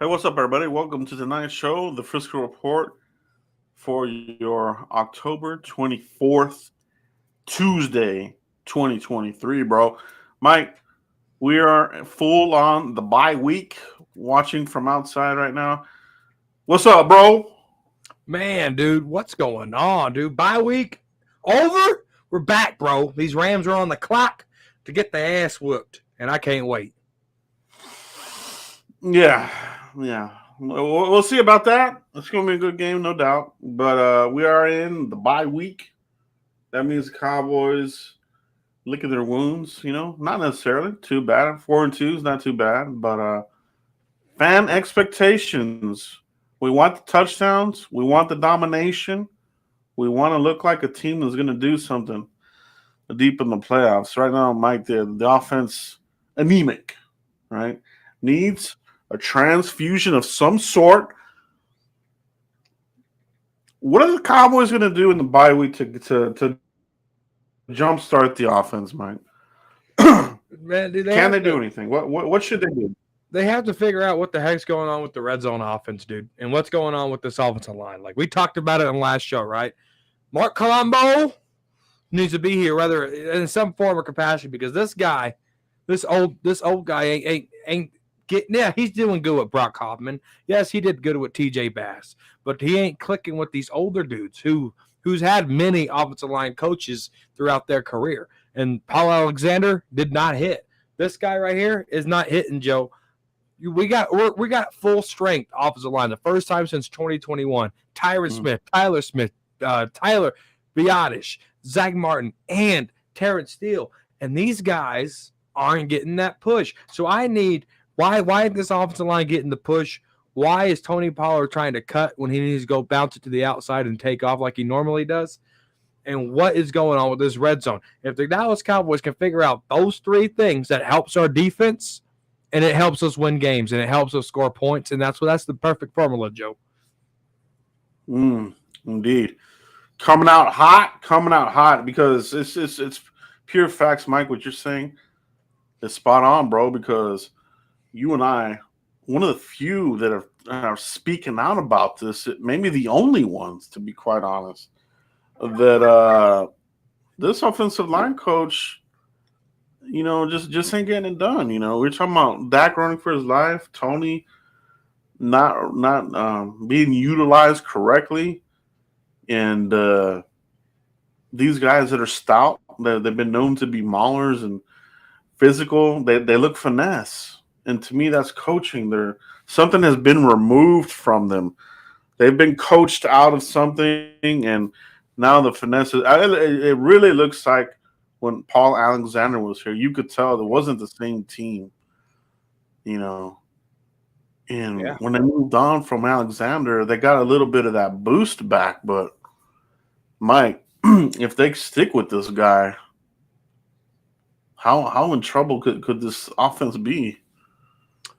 Hey, what's up, everybody? Welcome to tonight's show, the Frisco Report for your October 24th, Tuesday, 2023, bro. Mike, we are full on the bye week, watching from outside right now. What's up, bro? Man, dude, what's going on, dude? Bye week over? We're back, bro. These Rams are on the clock to get the ass whooped, and I can't wait. Yeah. We'll see about that. It's going to be a good game, no doubt. But we are in the bye week. That means the Cowboys licking their wounds, not necessarily too bad. 4-2 is not too bad, but fan expectations. We want the touchdowns. We want the domination. We want to look like a team that's going to do something deep in the playoffs. Right now, Mike, the offense anemic, right? Needs a transfusion of some sort. What are the Cowboys going to do in the bye week to jumpstart the offense, Mike? Man, dude, Can they do anything? What should they do? they have to figure out what the heck's going on with the red zone offense, dude, and what's going on with this offensive line. Like we talked about it in the last show, right? Mark Colombo needs to be here, whether in some form or capacity, because this old guy ain't getting. Yeah, he's doing good with Brock Hoffman. Yes, he did good with T.J. Bass, but he ain't clicking with these older dudes who's had many offensive line coaches throughout their career. And Paul Alexander did not hit. This guy right here is not hitting, Joe. We got full strength offensive line the first time since 2021. Tyron Smith, Tyler Smith, Tyler Biotish, Zach Martin, and Terrence Steele. And these guys aren't getting that push. So I need why is this offensive line getting the push? Why is Tony Pollard trying to cut when he needs to go bounce it to the outside and take off like he normally does? And what is going on with this red zone? If the Dallas Cowboys can figure out those three things, that helps our defense and it helps us win games and it helps us score points. And that's the perfect formula, Joe. Indeed. Coming out hot because it's pure facts, Mike. What you're saying is spot on, bro. Because you and I, one of the few that are speaking out about this, maybe the only ones, to be quite honest, that this offensive line coach, just ain't getting it done. We're talking about Dak running for his life, Tony not being utilized correctly. And these guys that are stout, they've been known to be maulers and physical. They look finesse, and to me, that's coaching. Something has been removed from them. They've been coached out of something, and now the finesse. It really looks like when Paul Alexander was here, you could tell it wasn't the same team. And when they moved on from Alexander, they got a little bit of that boost back, but Mike, if they stick with this guy, how in trouble could this offense be?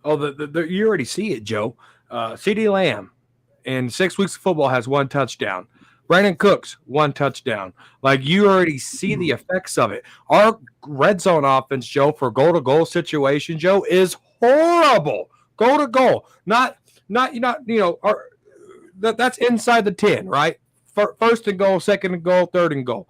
Oh, you already see it, Joe. C.D. Lamb in 6 weeks of football has one touchdown. Brandon Cooks, one touchdown. Like you already see the effects of it. Our red zone offense, Joe, for goal-to-goal situation, Joe, is horrible. Goal to goal, not that's inside the 10, right? First and goal, second and goal, third and goal.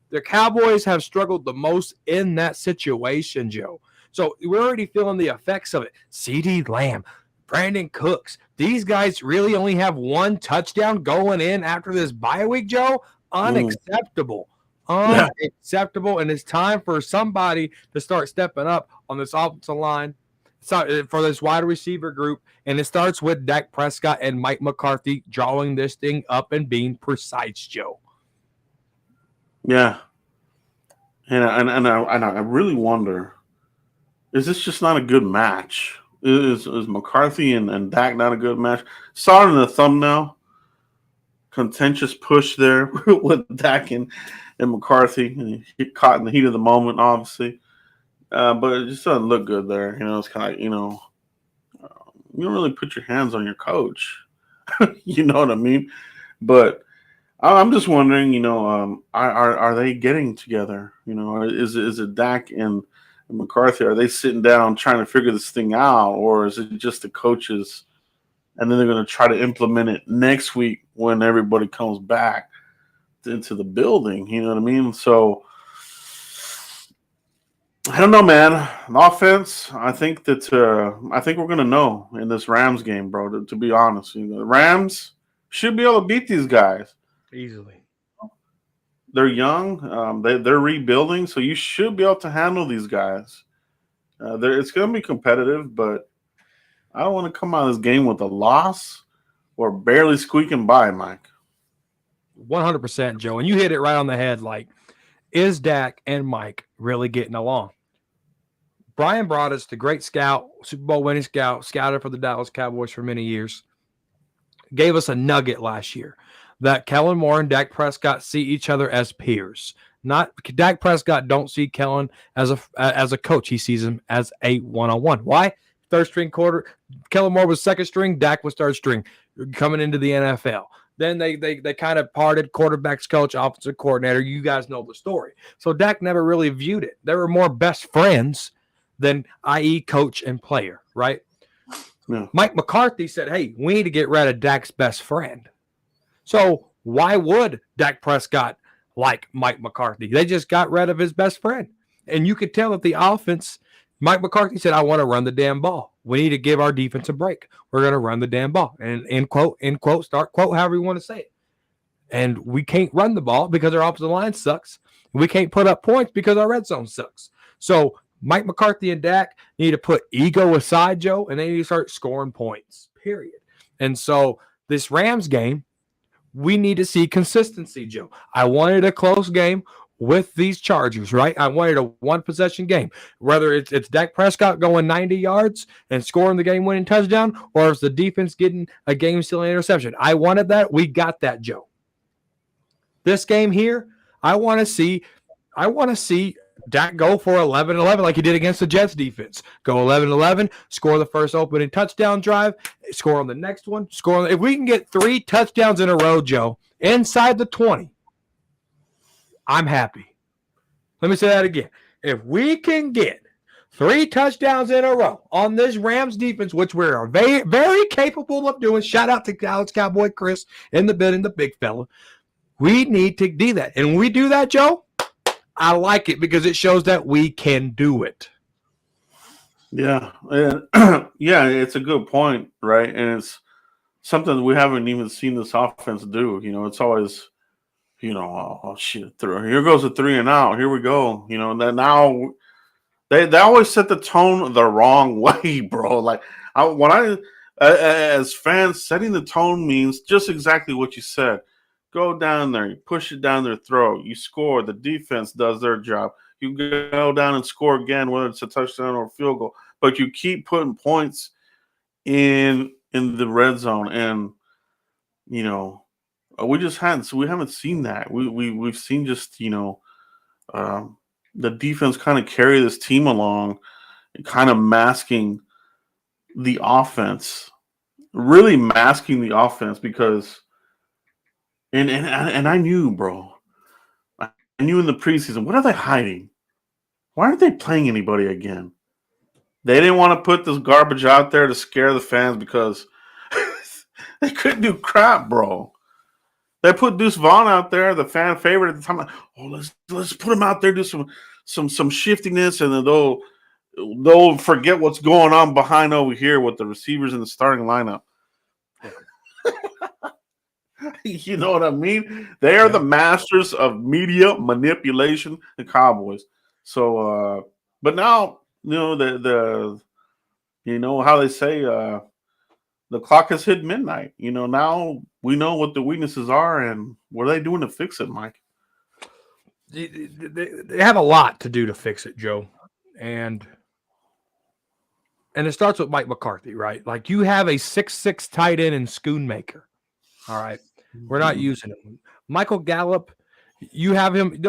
The Cowboys have struggled the most in that situation, Joe. So we're already feeling the effects of it. C.D. Lamb, Brandon Cooks, these guys really only have one touchdown going in after this bye week, Joe. Unacceptable. Unacceptable. And it's time for somebody to start stepping up on this offensive line for this wide receiver group. And it starts with Dak Prescott and Mike McCarthy drawing this thing up and being precise, Joe. Yeah. And I really wonder, is this just not a good match? Is McCarthy and Dak not a good match? Saw it in the thumbnail. Contentious push there with Dak and McCarthy. And he caught in the heat of the moment, obviously. But it just doesn't look good there. It's kind of, you don't really put your hands on your coach. You know what I mean? But I'm just wondering, are they getting together? Is it Dak and McCarthy? Are they sitting down trying to figure this thing out, or is it just the coaches and then they're going to try to implement it next week when everybody comes back into the building. You know what I mean? So I don't know, man. The offense, I think we're gonna know in this Rams game, bro. To be honest, the Rams should be able to beat these guys. Easily. They're young. They're rebuilding, so you should be able to handle these guys. It's gonna be competitive, but I don't want to come out of this game with a loss or barely squeaking by, Mike. 100%, Joe. And you hit it right on the head. Like, is Dak and Mike really getting along? Brian brought us the great scout, Super Bowl winning scout, scouted for the Dallas Cowboys for many years. Gave us a nugget last year that Kellen Moore and Dak Prescott see each other as peers. Not Dak Prescott don't see Kellen as a coach. He sees him as a one-on-one. Why? Third string quarter. Kellen Moore was second string. Dak was third string coming into the NFL. Then they kind of parted, quarterbacks coach, offensive coordinator. You guys know the story. So Dak never really viewed it. They were more best friends than, i.e., coach and player, right? Yeah. Mike McCarthy said, hey, we need to get rid of Dak's best friend. So why would Dak Prescott like Mike McCarthy? They just got rid of his best friend. And you could tell that the offense, Mike McCarthy said, I want to run the damn ball. We need to give our defense a break. We're going to run the damn ball. And end quote, start quote, however you want to say it. And we can't run the ball because our offensive line sucks. We can't put up points because our red zone sucks. So Mike McCarthy and Dak need to put ego aside, Joe, and they need to start scoring points, period. And so this Rams game, we need to see consistency, Joe. I wanted a close game with these Chargers, right? I wanted a one-possession game. Whether it's Dak Prescott going 90 yards and scoring the game-winning touchdown, or it's the defense getting a game-stealing interception. I wanted that. We got that, Joe. This game here, I want to see Dak go for 11-11 like he did against the Jets defense. Go 11-11, score the first opening touchdown drive, score on the next one, if we can get 3 touchdowns in a row, Joe, inside the 20, I'm happy. Let me say that again. If we can get 3 touchdowns in a row on this Rams defense, which we're very, very capable of doing, shout out to Dallas Cowboy Chris in the building, the big fella, we need to do that. And when we do that, Joe, I like it because it shows that we can do it. Yeah. Yeah, it's a good point, right? And it's something we haven't even seen this offense do. It's always, oh shit, here goes a 3 and out. Here we go. And then now they always set the tone the wrong way, bro. Like as fans, setting the tone means just exactly what you said. Go down there, you push it down their throat, you score. The defense does their job. You go down and score again, whether it's a touchdown or a field goal. But you keep putting points in the red zone, and we haven't seen that. We've seen just the defense kind of carry this team along, kind of masking the offense, really masking the offense because. And I knew, bro. I knew in the preseason, what are they hiding? Why aren't they playing anybody again? They didn't want to put this garbage out there to scare the fans because they couldn't do crap, bro. They put Deuce Vaughn out there, the fan favorite at the time. Like, let's put him out there, do some shiftiness, and then they'll forget what's going on behind over here with the receivers in the starting lineup. You know what I mean? They are the masters of media manipulation, the Cowboys. So, but now, the how they say the clock has hit midnight. Now we know what the weaknesses are and what are they doing to fix it, Mike? They have a lot to do to fix it, Joe. And it starts with Mike McCarthy, right? Like you have a 6'6" tight end and Schoonmaker. All right. We're not using him. Michael Gallup, you have him.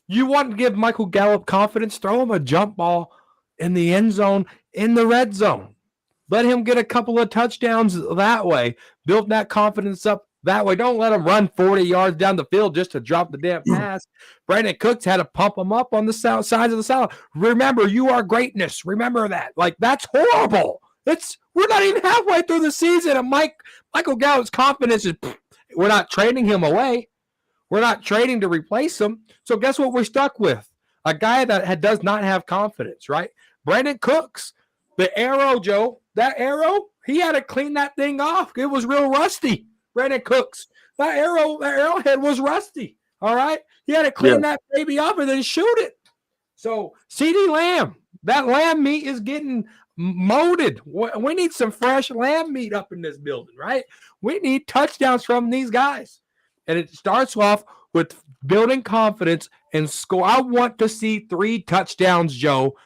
You want to give Michael Gallup confidence? Throw him a jump ball in the end zone, in the red zone. Let him get a couple of touchdowns that way. Build that confidence up that way. Don't let him run 40 yards down the field just to drop the damn pass. Brandon Cooks had to pump him up on the sides of the sideline. Remember, you are greatness. Remember that. Like, that's horrible. We're not even halfway through the season, and Michael Gallup's confidence is. We're not trading him away. We're not trading to replace him. So guess what we're stuck with? A guy that does not have confidence, right? Brandon Cooks, the arrow, Joe, that arrow, he had to clean that thing off. It was real rusty. Brandon Cooks, that arrowhead was rusty. All right, he had to clean that baby off and then shoot it. So CeeDee Lamb, that lamb meat is getting molded. We need some fresh lamb meat up in this building, right? We need touchdowns from these guys. And it starts off with building confidence and score. I want to see 3 touchdowns, Joe,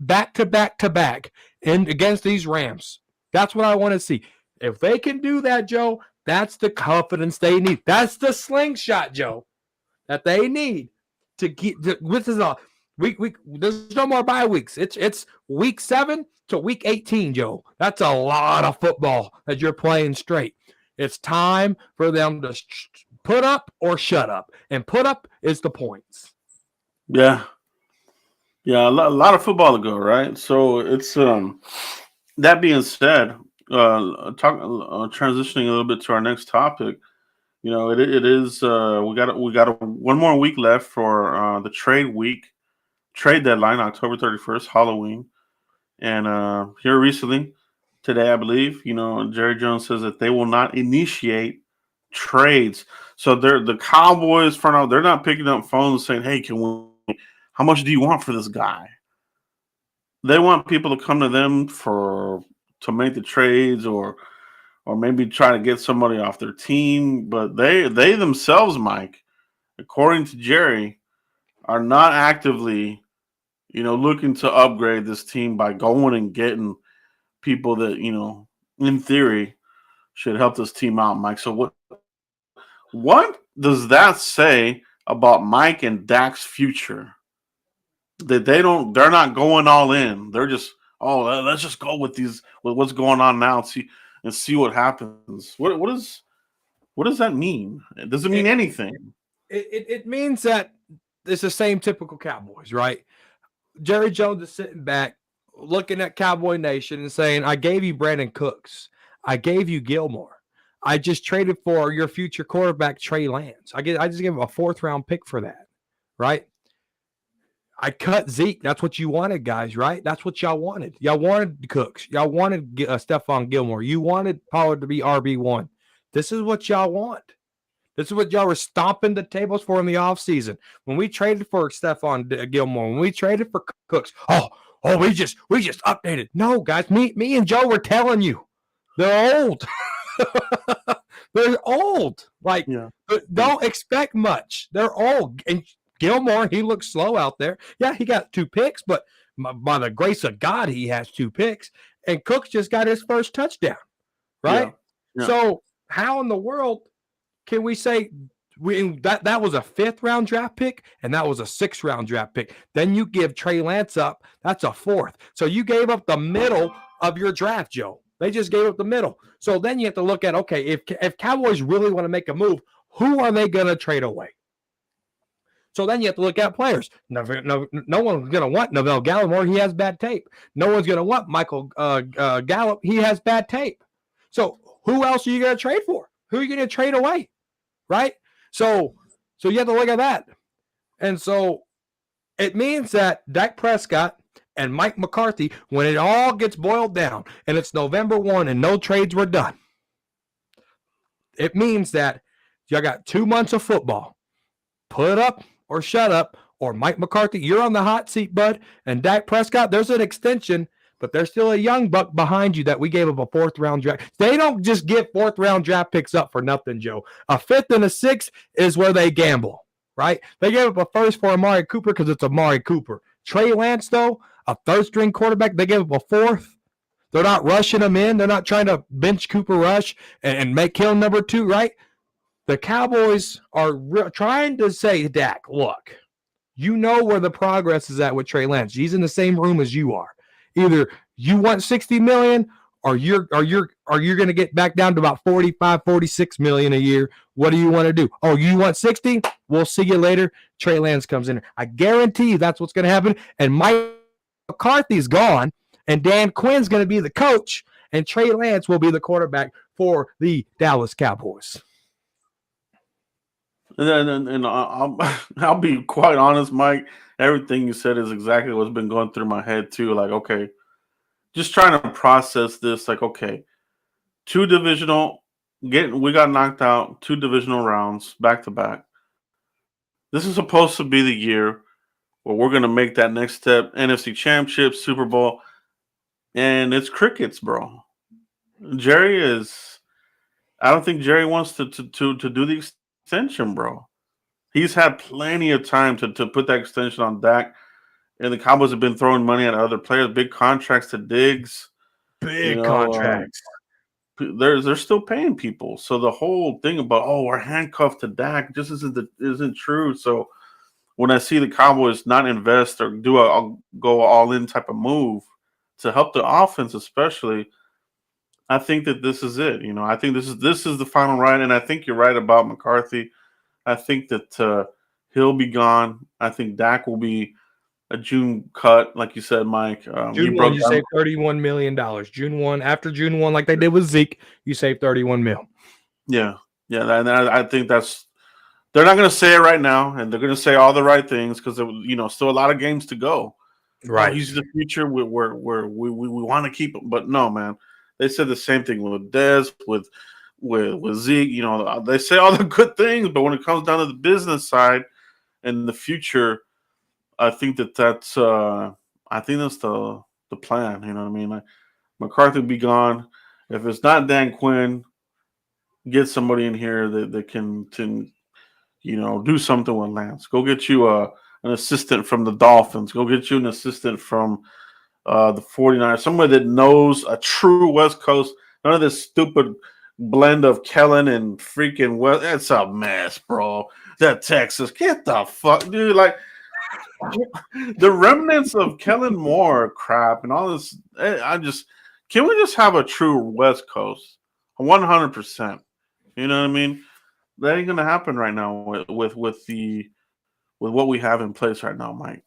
back to back and against these Rams. That's what I want to see. If they can do that, Joe, that's the confidence they need. That's the slingshot, Joe, that they need to keep. This is a week. There's no more bye weeks. It's week 7 to week 18, Joe. That's a lot of football that you're playing straight. It's time for them to put up or shut up, and put up is the points. Yeah, a lot of football to go, right? So it's that being said, transitioning a little bit to our next topic. It is we got one more week left for the trade deadline, October 31st, Halloween, and here recently. Today, I believe, Jerry Jones says that they will not initiate trades. So the Cowboys, for now, they're not picking up phones saying, hey, how much do you want for this guy? They want people to come to them to make the trades or maybe try to get somebody off their team. But they themselves, Mike, according to Jerry, are not actively, looking to upgrade this team by going and getting people that, in theory should help this team out, Mike. So what does that say about Mike and Dak's future? That they're not going all in. They're just, let's just go with what's going on now and see what happens. What does that mean? Does it mean anything? It means that it's the same typical Cowboys, right? Jerry Jones is sitting back, looking at Cowboy Nation and saying, I gave you Brandon Cooks. I gave you Gilmore. I just traded for your future quarterback, Trey Lance. I just gave him a 4th-round pick for that, right? I cut Zeke. That's what you wanted, guys, right? That's what y'all wanted. Y'all wanted Cooks. Y'all wanted Stephon Gilmore. You wanted Pollard to be RB1. This is what y'all want. This is what y'all were stomping the tables for in the offseason. When we traded for Stephon Gilmore, when we traded for Cooks, we just updated. No, guys, me and Joe were telling you, they're old. They're old. Don't expect much. They're old. And Gilmore, he looks slow out there. Yeah, he got 2 picks, but by the grace of God, he has 2 picks. And Cooks just got his first touchdown, right? Yeah. So how in the world can we say that was a 5th-round draft pick and that was a 6th-round draft pick? Then you give Trey Lance up. That's a 4th. So you gave up the middle of your draft, Joe. They just gave up the middle. So then you have to look at, okay, if Cowboys really want to make a move, who are they going to trade away? So then you have to look at players. No one's going to want Neville Gallimore. He has bad tape. No one's going to want Michael Gallup. He has bad tape. So who else are you going to trade for? Who are you going to trade away? Right? So you have to look at that. And so it means that Dak Prescott and Mike McCarthy, when it all gets boiled down and it's November 1 and no trades were done, it means that you got 2 months of football. Put up or shut up, or Mike McCarthy, you're on the hot seat, bud. And Dak Prescott, there's an extension, but there's still a young buck behind you that we gave up a 4th-round draft. They don't just give 4th-round draft picks up for nothing, Joe. A 5th and a 6th is where they gamble, right? They gave up a 1st for Amari Cooper because it's Amari Cooper. Trey Lance, though, a 3rd-string quarterback, they gave up a 4th. They're not rushing him in. They're not trying to bench Cooper Rush and make him number 2, right? The Cowboys are trying to say, Dak, look, you know where the progress is at with Trey Lance. He's in the same room as you are. Either you want $60 million or you're going to get back down to about $45, $46 million a year. What do you want to do? Oh, you want 60? We'll see you later. Trey Lance comes in. I guarantee you that's what's going to happen. And Mike McCarthy's gone, and Dan Quinn's going to be the coach. and Trey Lance will be the quarterback for the Dallas Cowboys. And I'll be quite honest, Mike. Everything you said is exactly what's been going through my head too. Like, okay, just trying to process this. Like, okay, we got knocked out 2 divisional rounds back to back. This is supposed to be the year where we're gonna make that next step, NFC Championship, Super Bowl, and it's crickets, bro. Jerry is. I don't think Jerry wants to do the extension, bro. He's had plenty of time to put that extension on Dak, and the Cowboys have been throwing money at other players, big contracts to Diggs. Big contracts. They're still paying people. So the whole thing about we're handcuffed to Dak just isn't true. So when I see the Cowboys not invest or do a go all in type of move to help the offense, especially, I think that this is it. I think this is the final ride, and I think you're right about McCarthy. I think that he'll be gone. I think Dak will be a June cut, like you said, Mike. June 1, you save $31 million. June 1, after June 1, like they did with Zeke, you save $31 million. Yeah. And I think they're not going to say it right now, and they're going to say all the right things because still a lot of games to go. Right. He's the future. We want to keep him, but no, man. They said the same thing with Dez, with Zeke. They say all the good things, but when it comes down to the business side and the future, I think that's the plan. You know what I mean? Like, McCarthy be gone. If it's not Dan Quinn, get somebody in here that can do something with Lance. Go get you an assistant from the Dolphins. Go get you an assistant from the 49ers. Somebody that knows a true West Coast. None of this stupid blend of Kellen and freaking West. It's a mess, bro. That Texas. Get the fuck, dude. Like, the remnants of Kellen Moore crap and all this. Can we just have a true West Coast? 100%. You know what I mean? That ain't gonna happen right now with what we have in place right now, Mike.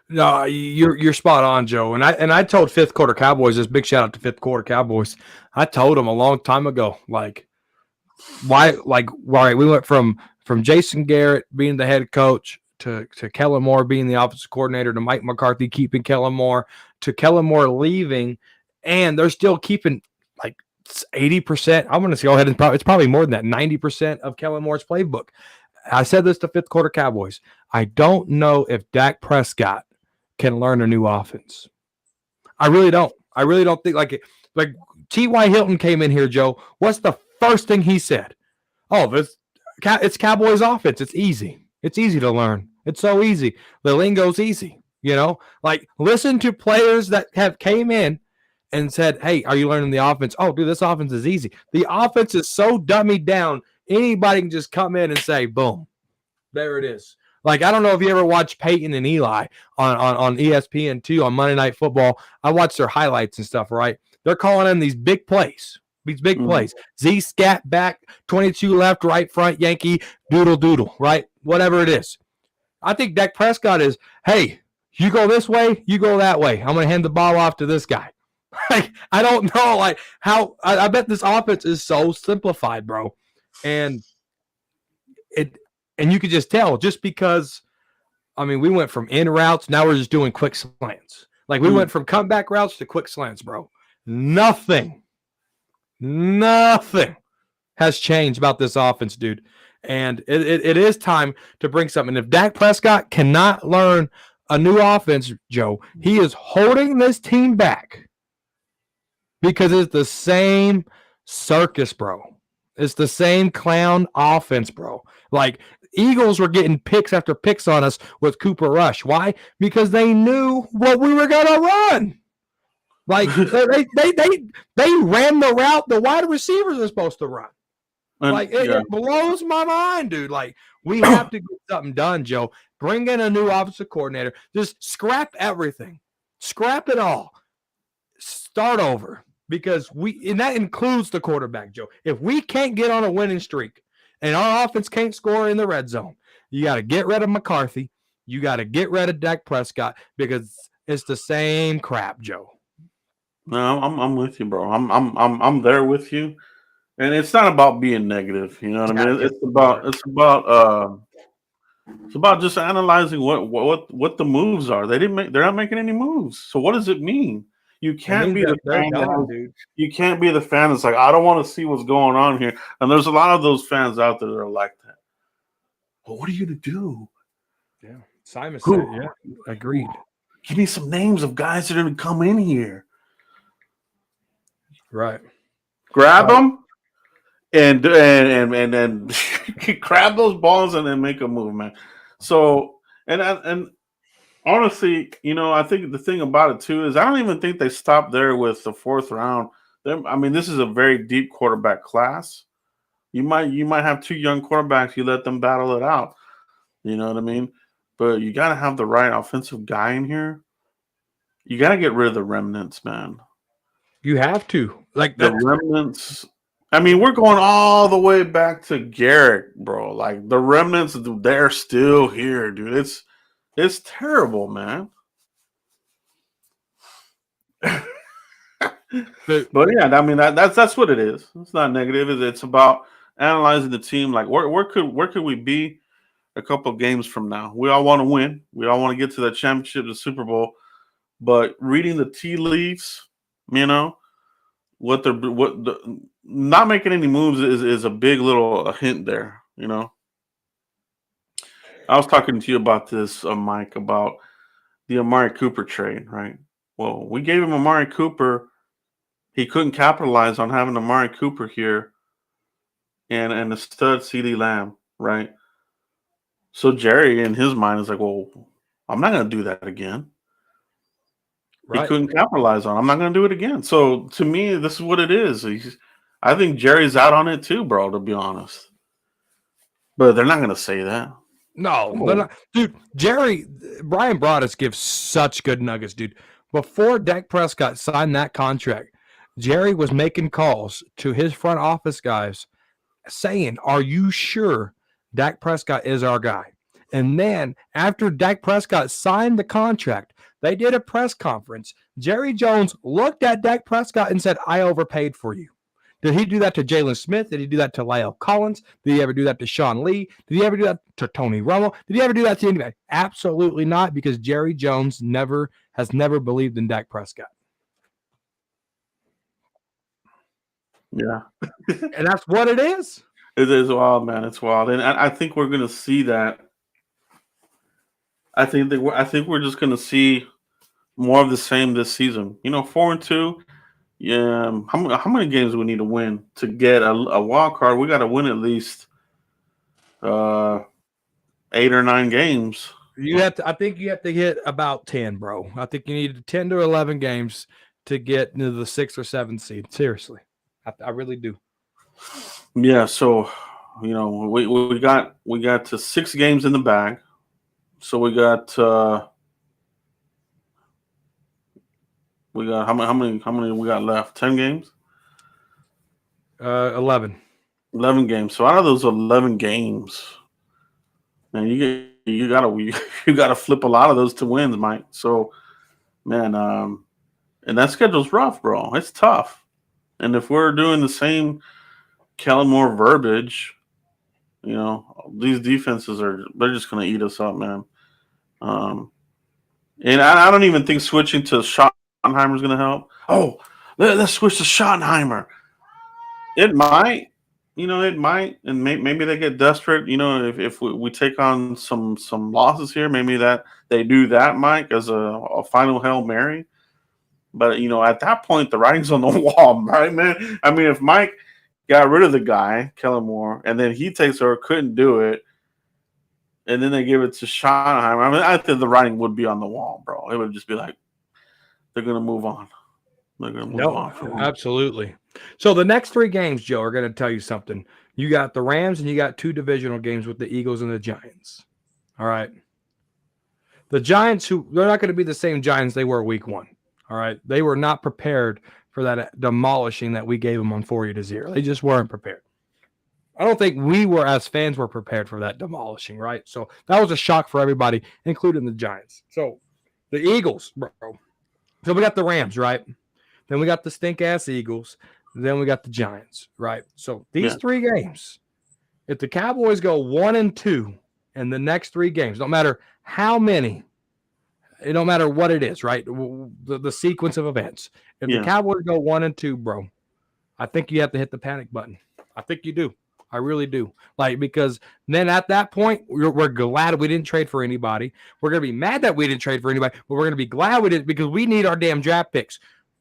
No, you're spot on, Joe. And I told Fifth Quarter Cowboys this. Big shout out to Fifth Quarter Cowboys. I told them a long time ago, why we went from Jason Garrett being the head coach to Kellen Moore being the offensive coordinator, to Mike McCarthy keeping Kellen Moore, to Kellen Moore leaving, and they're still keeping 80%. I'm going to go ahead and it's probably more than that, 90% of Kellen Moore's playbook. I said this to Fifth Quarter Cowboys. I don't know if Dak Prescott can learn a new offense. I really don't. I really don't think like T.Y. Hilton came in here, Joe. What's the first thing he said? It's Cowboys offense. It's easy. It's easy to learn. It's so easy. The lingo's easy. Listen to players that have came in and said, hey, are you learning the offense? Oh, dude, this offense is easy. The offense is so dummied down, anybody can just come in and say, boom, there it is. I don't know if you ever watched Peyton and Eli on ESPN2 on Monday Night Football. I watched their highlights and stuff, right? They're calling in these big plays. These big plays. Z scat back, 22 left, right front, Yankee, doodle, right? Whatever it is. I think Dak Prescott is, hey, you go this way, you go that way. I'm going to hand the ball off to this guy. I don't know, how I bet this offense is so simplified, bro. And you could just tell, just because, we went from in routes, now we're just doing quick slants. We went from comeback routes to quick slants, bro. Nothing has changed about this offense, dude. And it is time to bring something. If Dak Prescott cannot learn a new offense, Joe, he is holding this team back because it's the same circus, bro. It's the same clown offense, bro. Eagles were getting picks after picks on us with Cooper Rush. Why? Because they knew what we were gonna run. They ran the route the wide receivers are supposed to run. It blows my mind, dude. We have to get something done, Joe. Bring in a new offensive coordinator. Just scrap everything. Scrap it all. Start over. Because and that includes the quarterback, Joe. If we can't get on a winning streak and our offense can't score in the red zone, you got to get rid of McCarthy. You got to get rid of Dak Prescott because it's the same crap, Joe. No, I'm with you, bro. I'm there with you. And it's not about being negative, you know what I Yeah, mean? get over it. It's about just analyzing what the moves are. They're not making any moves. So what does it mean? You It can't means be that the they're fan that done, has, dude. you can't be the fan that's like, I don't want to see what's going on here. And there's a lot of those fans out there that are like that. Well, what are you to do? Yeah. Simon Who, said, yeah, who agreed. give me some names of guys that are gonna come in here. Right. Grab But them and then grab those balls and then make a move, man. So and honestly, I think the thing about it too is I don't even think they stopped there with the fourth round. I mean, this is a very deep quarterback class. You might have two young quarterbacks. You let them battle it out. You know what I mean? But you got to have the right offensive guy in here. You got to get rid of the remnants, man. you have to. Like The that. remnants. I mean, we're going all the way back to Garrett, bro. Like the remnants, they're still here, dude. It's terrible, man. The, But yeah, I mean that's what it is. It's not negative. It's about analyzing the team. Like where could we be a couple of games from now? We all want to win. We all want to get to the championship, the Super Bowl. But reading the tea leaves, you know what the not making any moves is a big little a hint there. I was talking to you about this, Mike, about the Amari Cooper trade, right? Well, we gave him Amari Cooper. He couldn't capitalize on having Amari Cooper here and the stud CD Lamb, right? So Jerry, in his mind, is like, well, I'm not going to do that again. He right. couldn't capitalize on. I'm not going to do it again. So to me, this is what it is. I think Jerry's out on it too, bro. To be honest, but they're not going to say that. No, Come they're on. not. Dude, Brian Broaddus gives such good nuggets, dude. Before Dak Prescott signed that contract, Jerry was making calls to his front office guys saying, "Are you sure Dak Prescott is our guy?" And then after Dak Prescott signed the contract, they did a press conference. Jerry Jones looked at Dak Prescott and said, "I overpaid for you." Did he do that to Jalen Smith? Did he do that to Lyle Collins? Did he ever do that to Sean Lee? Did he ever do that to Tony Romo? Did he ever do that to anybody? Absolutely not, because Jerry Jones has never believed in Dak Prescott. Yeah, And that's what it is. it is wild, man. It's wild, and I think we're going to see that. I think we're just going to see more of the same this season. 4-2. Yeah, how many games do we need to win to get a wild card? We got to win at least uh, 8 or 9 games. I think you have to hit about 10, bro. I think you need 10 to 11 games to get into the 6th or 7th seed. Seriously. I really do. Yeah, so we got to 6 games in the bag. So we got how many we got left? 10 games, 11. 11 games. So out of those 11 games, man, you gotta flip a lot of those to wins, Mike. So man, and that schedule's rough, bro. It's tough. And if we're doing the same Kellen Moore verbiage, these defenses they're just gonna eat us up, man. Um, and I don't even think switching to Schottenheimer's gonna help. Oh, let's switch to Schottenheimer. It might, and maybe they get desperate. If we take on some losses here, maybe that they do that, Mike, as a final Hail Mary. But at that point, the writing's on the wall, right, man? I mean, if Mike got rid of the guy, Kellen Moore, and then he takes over, couldn't do it, and then they give it to Schottenheimer. I mean, I think the writing would be on the wall, bro. It would just be like they're gonna move on. They're gonna move on. Absolutely. So the next 3 games, Joe, are going to tell you something. You got the Rams and you got 2 divisional games with the Eagles and the Giants. All right. The Giants, they're not going to be the same Giants they were week 1. All right. They were not prepared for that demolishing that we gave them on 40-0. They just weren't prepared. I don't think we were, as fans, were prepared for that demolishing, right? So that was a shock for everybody, including the Giants. So the Eagles, bro. So we got the Rams, right? Then we got the stink-ass Eagles. Then we got the Giants, right? So these Yeah. 3 games, if the Cowboys go 1-2 in the next 3 games, no matter how many, it don't matter what it is, right? The sequence of events. If the Cowboys go 1-2, bro, I think you have to hit the panic button. I think you do. I really do. Like, because then at that point, we're glad we didn't trade for anybody. We're going to be mad that we didn't trade for anybody, but we're going to be glad we didn't, because we need our damn draft picks.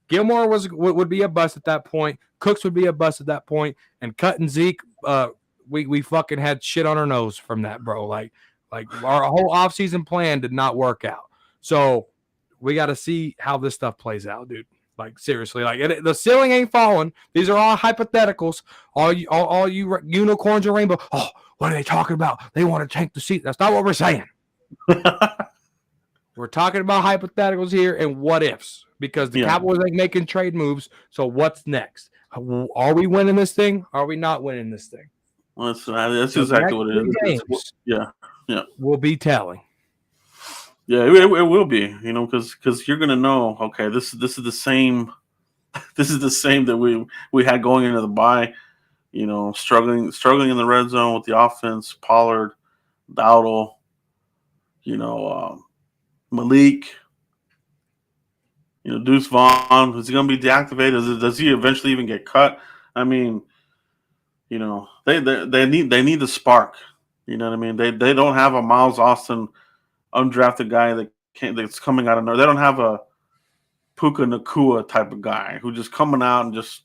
Gilmore would be a bust at that point. Cooks would be a bust at that point. And cutting Zeke, we fucking had shit on our nose from that, bro. Like our whole offseason plan did not work out. So we got to see how this stuff plays out, dude. Like, seriously, like the ceiling ain't falling. These are all hypotheticals. All you unicorns and rainbow. Oh, what are they talking about? They want to tank the seat. That's not what we're saying. We're talking about hypotheticals here and what ifs, because the Cowboys ain't making trade moves. So what's next? Are we winning this thing? Are we not winning this thing? Well, that's exactly what it is. Yeah. Will be telling. Yeah, it will be, because you're gonna know. Okay, this is the same. This is the same that we had going into the bye. Struggling in the red zone with the offense. Pollard, Dowdle, Malik. Deuce Vaughn. Is he gonna be deactivated? Does he eventually even get cut? I mean, they need the spark. You know what I mean? They don't have a Miles Austin undrafted guy that's coming out of nowhere. They don't have a Puka Nakua type of guy who just coming out and just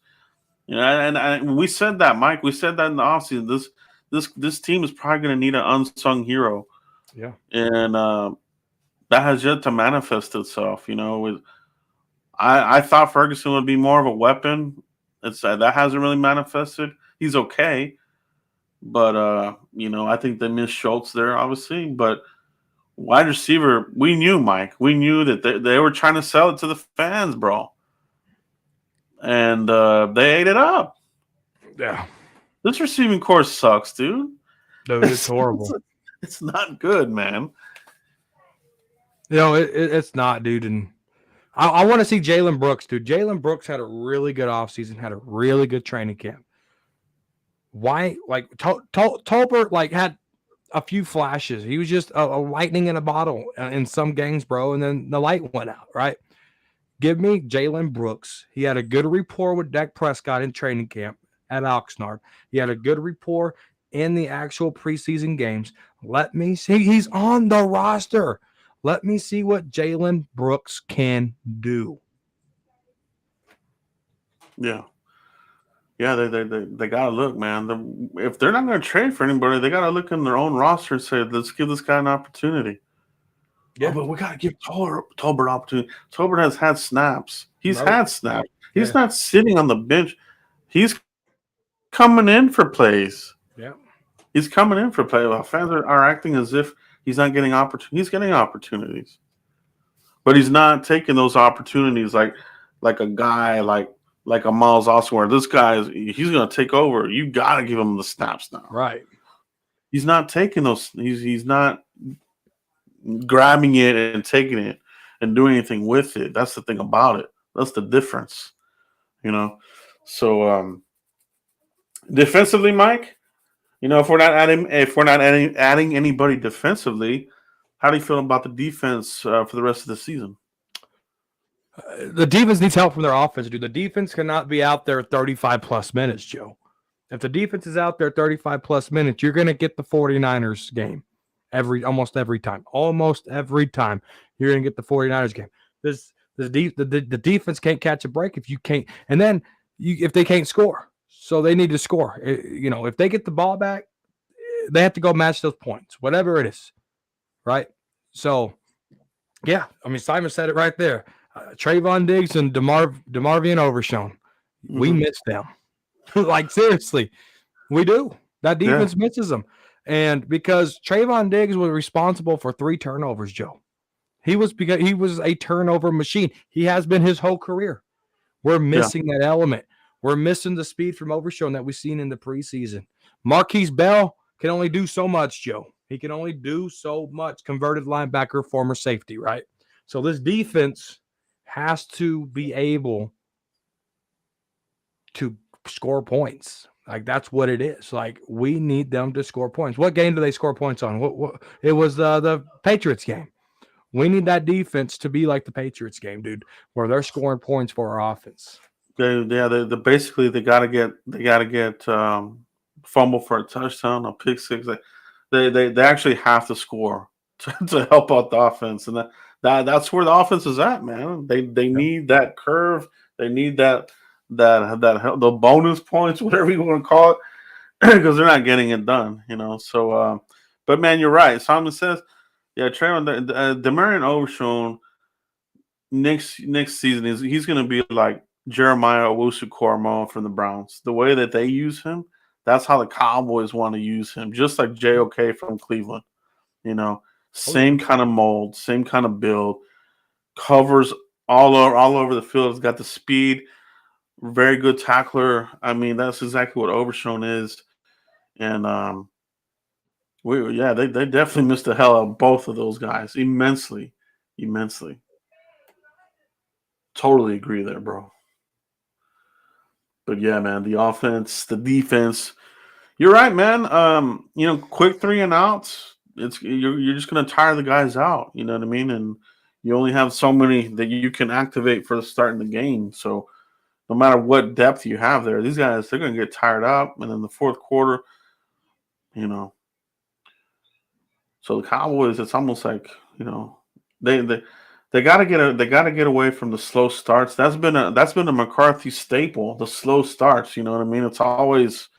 and we said that, Mike. We said that in the offseason. This team is probably going to need an unsung hero. Yeah, and that has yet to manifest itself. I thought Ferguson would be more of a weapon. That hasn't really manifested. He's okay, but I think they missed Schultz there, obviously, but. Wide receiver, we knew, Mike. We knew that they were trying to sell it to the fans, bro. And they ate it up. Yeah. This receiving corps sucks, dude. Dude, it's horrible. It's not good, man. It's not, dude. And I want to see Jalen Brooks, dude. Jalen Brooks had a really good offseason, had a really good training camp. Why? Like, Tolbert, had a few flashes. He was just a lightning in a bottle in some games, bro. And then the light went out, right? Give me Jalen Brooks. He had a good rapport with Dak Prescott in training camp at Oxnard. He had a good rapport in the actual preseason games. Let me see. He's on the roster. Let me see what Jalen Brooks can do. Yeah. Yeah, they gotta look, man. If they're not gonna trade for anybody, they gotta look in their own roster and say, let's give this guy an opportunity. Yeah, but we gotta give Tolbert opportunity. Tolbert has had snaps. He's had snaps. He's not sitting on the bench. He's coming in for plays. Yeah, he's coming in for plays. Fans are acting as if he's not getting opportunities. He's getting opportunities, but he's not taking those opportunities like a guy like a Miles Austin, where this guy he's going to take over. You got to give him the snaps now. Right. He's not taking those. He's not grabbing it and taking it and doing anything with it. That's the thing about it. That's the difference, So defensively, Mike, if we're not adding anybody defensively, how do you feel about the defense for the rest of the season? The defense needs help from their offense, dude. The defense cannot be out there 35-plus minutes, Joe. If the defense is out there 35-plus minutes, you're going to get the 49ers game almost every time. Almost every time you're going to get the 49ers game. The defense can't catch a break if you can't. And then if they can't score. So they need to score. If they get the ball back, they have to go match those points, whatever it is, right? So, yeah, Simon said it right there. Trayvon Diggs and DeMarvion Overshown. We miss them. Seriously, we do. That defense misses them. And because Trayvon Diggs was responsible for 3 turnovers, Joe. Because he was a turnover machine. He has been his whole career. We're missing that element. We're missing the speed from Overshown that we've seen in the preseason. Marquise Bell can only do so much, Joe. He can only do so much. Converted linebacker, former safety, right? So this defense has to be able to score points. Like that's what it is. Like we need them to score points. What game do they score points on? What it was the Patriots game. We need that defense to be like the Patriots game, dude, where they're scoring points for our offense. They basically they gotta get fumble for a touchdown, a pick six. They actually have to score to help out the offense, and that's where the offense is at, man. They need that curve. They need that the bonus points, whatever you want to call it, because they're not getting it done, So, but man, you're right. Simon says, yeah, Trayvon, Demarion Overshown next season he's going to be like Jeremiah Owusu-Koramoah from the Browns. The way that they use him, that's how the Cowboys want to use him, just like JOK from Cleveland. Same kind of mold, same kind of build, covers all over the field. He's got the speed, very good tackler. I mean, that's exactly what Overshown is. And they definitely missed the hell out of both of those guys immensely. Totally agree there, bro. But yeah, man, the offense, the defense. You're right, man. Quick 3 and outs. You're just gonna tire the guys out. You know what I mean? And you only have so many that you can activate for the start of the game. So no matter what depth you have there, these guys, they're gonna get tired up. And in the fourth quarter, So the Cowboys, it's almost like they got to get away from the slow starts. That's been a McCarthy staple. The slow starts. You know what I mean? It's always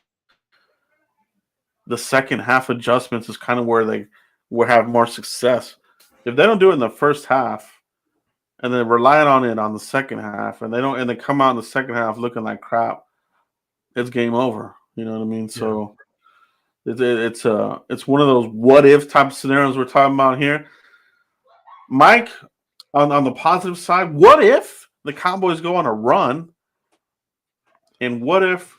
the second half adjustments is kind of where they will have more success. If they don't do it in the first half, and then rely on it on the second half, and they come out in the second half looking like crap, it's game over. You know what I mean? So. It's one of those what if type of scenarios we're talking about here. Mike, on the positive side, what if the Cowboys go on a run, and what if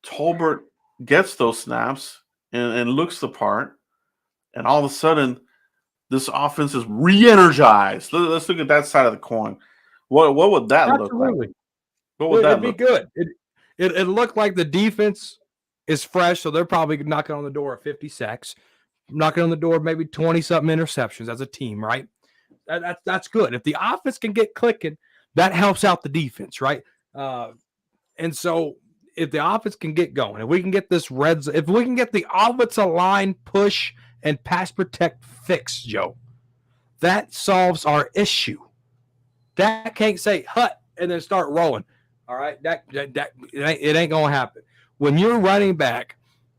Tolbert gets those snaps and looks the part, and all of a sudden this offense is re-energized? Let's look at that side of the coin. What would that look like? What would that look? It'd be good. It looked like the defense is fresh, so they're probably knocking on the door of 50 sacks, knocking on the door of maybe 20-something interceptions as a team, right? That's good. If the offense can get clicking, that helps out the defense, right? And so if the offense can get going, if we can get if we can get the offensive line push and pass protect fixed, Joe, that solves our issue. Dak can't say hut and then start rolling. All right, that it ain't gonna happen. When you're running back,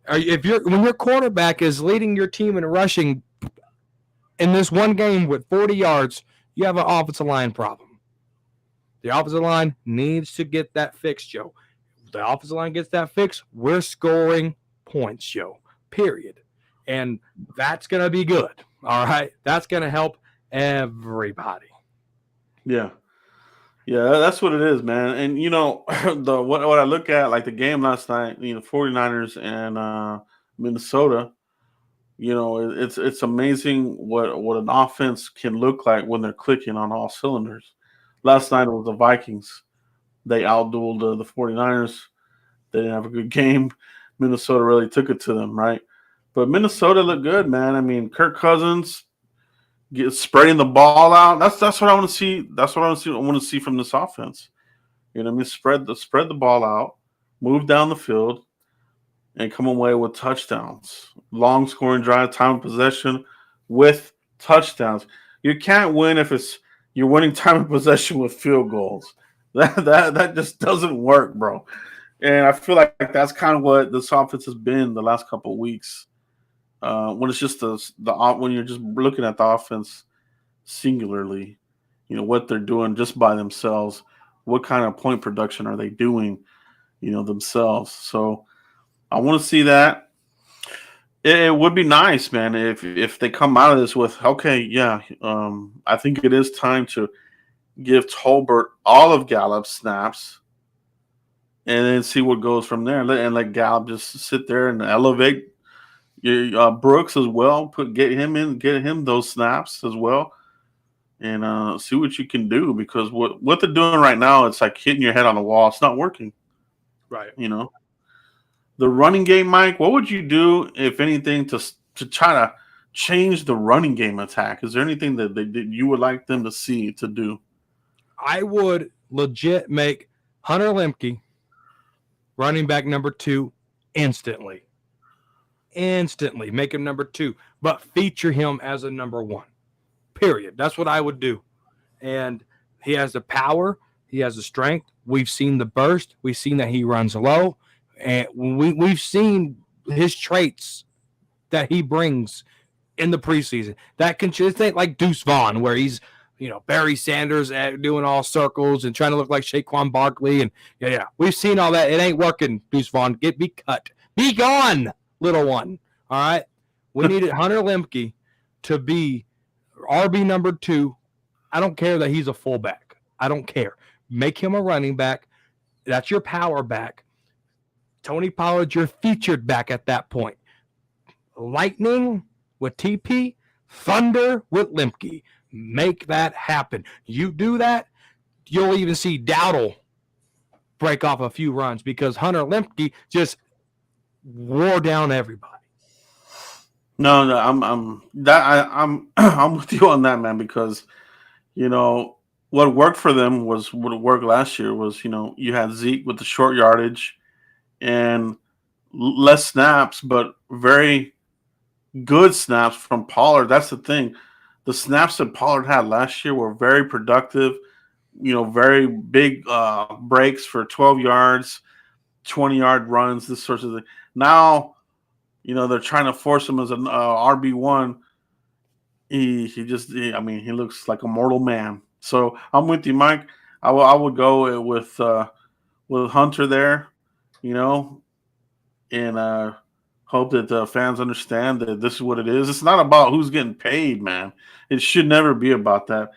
when your quarterback is leading your team in rushing in this one game with 40 yards, you have an offensive line problem. The offensive line needs to get that fixed, Joe. If the offensive line gets that fixed, we're scoring points, Joe. Period. And that's going to be good. All right? That's going to help everybody. Yeah. Yeah, that's what it is, man. And what I look at, like the game last night, 49ers and Minnesota, it's amazing what an offense can look like when they're clicking on all cylinders. Last night it was the Vikings. They outdueled the 49ers. They didn't have a good game. Minnesota really took it to them, right? But Minnesota looked good, man. I mean, Kirk Cousins spreading the ball out. That's what I want to see. That's what I want to see from this offense. You know what I mean? Spread the ball out, move down the field, and come away with touchdowns. Long scoring drive, time of possession with touchdowns. You can't win if you're winning time of possession with field goals. That just doesn't work, bro. And I feel like that's kind of what this offense has been the last couple of weeks. When it's just when you're just looking at the offense singularly, what they're doing just by themselves, what kind of point production are they doing, themselves. So I want to see that. It would be nice, man, if they come out of this with, okay, yeah, I think it is time to give Tolbert all of Gallup's snaps and then see what goes from there, and let Gallup just sit there and elevate Brooks as well. Get him those snaps as well, and see what you can do, because what they're doing right now, it's like hitting your head on the wall. It's not working. Right. You know, the running game, Mike. What would you do if anything to try to change the running game attack? Is there anything that you would like them to see to do? I would legit make Hunter Lemke running back number 2 instantly. Instantly make him number 2, but feature him as a number 1. Period. That's what I would do. And he has the power. He has the strength. We've seen the burst. We've seen that he runs low. And we've seen his traits that he brings in the preseason. That can just ain't like Deuce Vaughn, where he's, Barry Sanders doing all circles and trying to look like Saquon Barkley. And yeah, we've seen all that. It ain't working, Deuce Vaughn. Be cut. Be gone, little one. All right? We needed Hunter Lemke to be RB number 2. I don't care that he's a fullback. I don't care. Make him a running back. That's your power back. Tony Pollard, your featured back at that point. Lightning with TP, Thunder with Lemke. Make that happen. You do that, you'll even see Dowdle break off a few runs because Hunter Lemke just wore down everybody. No, I'm with you on that, man, because what worked for them was what worked last year was, you had Zeke with the short yardage and less snaps, but very good snaps from Pollard. That's the thing. The snaps that Pollard had last year were very productive, very big breaks for 12 yards, 20-yard runs, this sort of thing. Now, they're trying to force him as an RB1. He looks like a mortal man. So I'm with you, Mike. I would go with Hunter there, and hope that the fans understand that this is what it is. It's not about who's getting paid, man. It should never be about that.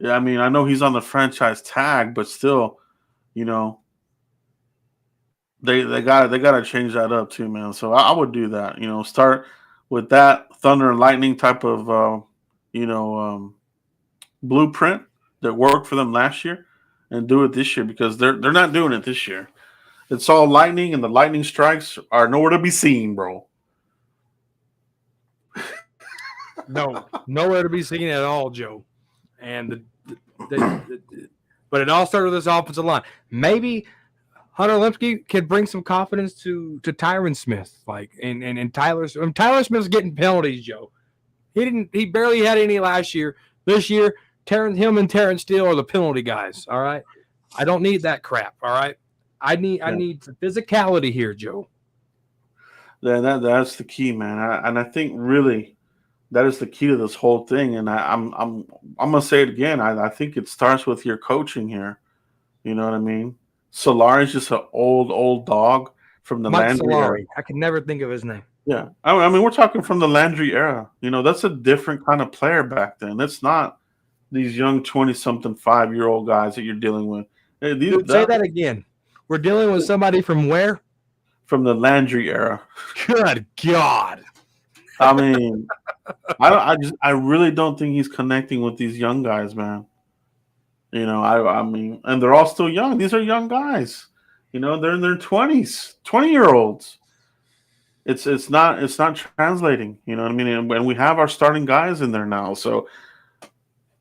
I mean, I know he's on the franchise tag, but still, they gotta change that up too, man. So I would do that. Start with that Thunder and Lightning type of blueprint that worked for them last year, and do it this year because they're not doing it this year. It's all lightning, and the lightning strikes are nowhere to be seen, bro. No, nowhere to be seen at all, Joe. And but it all started with this offensive line. Maybe Hunter Lemke could bring some confidence to Tyron Smith, and Tyler Smith's getting penalties, Joe. He barely had any last year. This year, him and Terrence Steele are the penalty guys. All right, I don't need that crap. All right, I need some physicality here, Joe. That's the key, man. I think really that is the key to this whole thing. And I'm gonna say it again. I think it starts with your coaching here. You know what I mean? Solari's just an old dog from the Mike Landry Solari. era. I can never think of his name. Yeah, I mean we're talking from the Landry era. That's a different kind of player back then. That's not these young 20-something 5-year-old guys that you're dealing with. Say that again. We're dealing with somebody from where? From the Landry era. Good God. I mean, I really don't think he's connecting with these young guys, man. I mean, and they're all still young. These are young guys. They're in their 20s, 20-year-olds. It's not translating. You know what I mean? And we have our starting guys in there now. So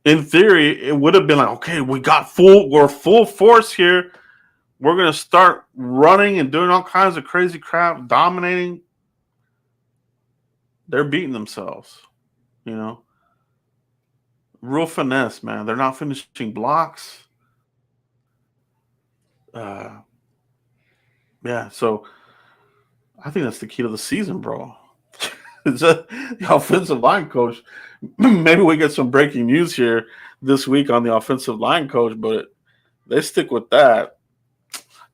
in theory, it would have been like, okay, we're full force here. We're gonna start running and doing all kinds of crazy crap, dominating. They're beating themselves, Real finesse, man. They're not finishing blocks. Yeah, so I think that's the key to the season, bro. It's the offensive line coach. Maybe we get some breaking news here this week on the offensive line coach, but they stick with that.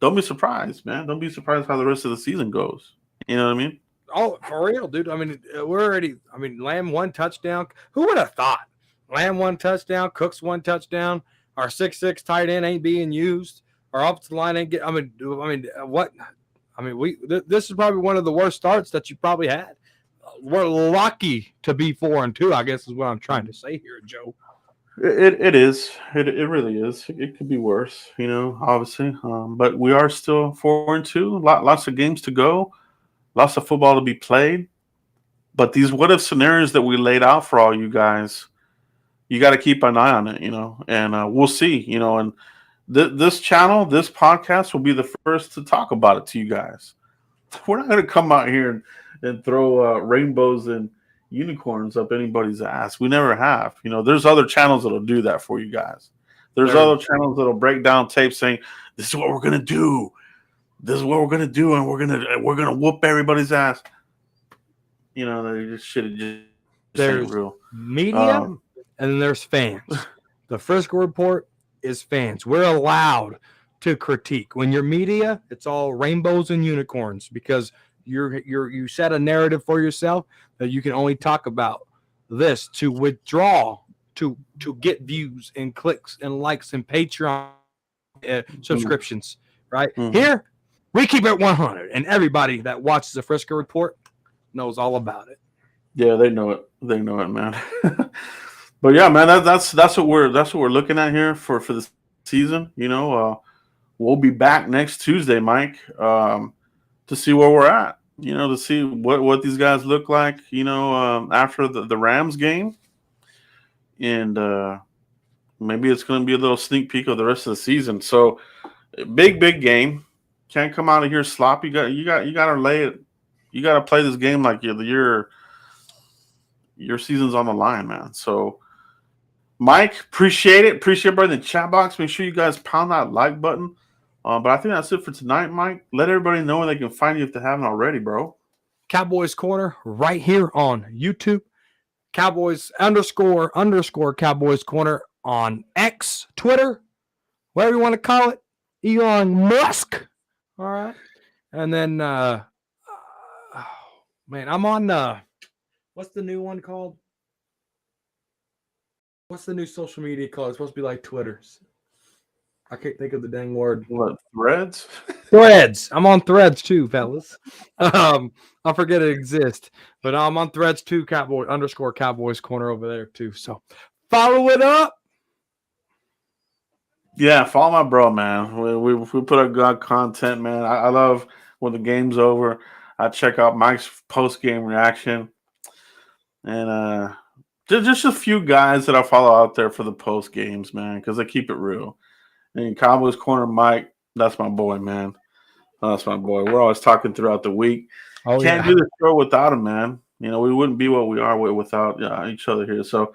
Don't be surprised, man. Don't be surprised how the rest of the season goes. You know what I mean? Oh, for real, dude. I mean, Lamb 1 touchdown. Who would have thought? Lamb 1 touchdown, Cooks 1 touchdown. Our 6'6" tight end ain't being used. Our offensive line ain't getting. What? This is probably one of the worst starts that you probably had. We're lucky to be 4-2. I guess is what I'm trying to say here, Joe. It is. It really is. It could be worse, obviously. But we are still 4-2. Lots of games to go. Lots of football to be played. But these what if scenarios that we laid out for all you guys, you got to keep an eye on it, and we'll see. And this channel, this podcast will be the first to talk about it to you guys. We're not going to come out here and throw rainbows and unicorns up anybody's ass. We never have. There's other channels that'll do that for you guys. There's other channels that'll break down tapes saying, "This is what we're going to do. This is what we're going to do, and we're gonna whoop everybody's ass." They just shit. Just There's ain't real. media, and then there's fans. The Frisco Report is fans. We're allowed to critique. When you're media, it's all rainbows and unicorns because you set a narrative for yourself that you can only talk about this to withdraw to get views and clicks and likes and Patreon subscriptions. Right here, we keep it 100, and everybody that watches the Frisco Report knows all about it. Yeah, they know it. They know it, man. But yeah, man, that's what we're looking at here for the season. We'll be back next Tuesday, Mike, to see where we're at. To see what these guys look like. After the Rams game, and maybe it's going to be a little sneak peek of the rest of the season. So, big game. Can't come out of here sloppy. You got to lay it. You got to play this game like your season's on the line, man. So, Mike, appreciate it. Appreciate everybody in the chat box. Make sure you guys pound that like button. But I think that's it for tonight, Mike. Let everybody know where they can find you if they haven't already, bro. Cowboys Corner right here on YouTube. Cowboys __ Cowboys Corner on X, Twitter, whatever you want to call it. Elon Musk. All right. And then, man, I'm on, what's the new one called? What's the new social media called? It's supposed to be like Twitter's. I can't think of the dang word. What, Threads? Threads. I'm on Threads too, fellas. I forget it exists, but I'm on Threads too. Cowboy _ Cowboys Corner over there too. So follow it up. Yeah, follow my bro, man. We put up good content, man. I love when the game's over. I check out Mike's post game reaction, and just a few guys that I follow out there for the post games, man, because they keep it real. And Cowboys Corner Mike, that's my boy, man. That's my boy. We're always talking throughout the week. Can't do the show without him, man. We wouldn't be what we are without each other here. So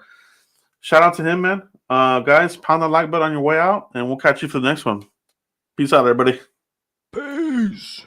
shout out to him, man. Guys, pound the like button on your way out, and we'll catch you for the next one. Peace out, everybody. Peace.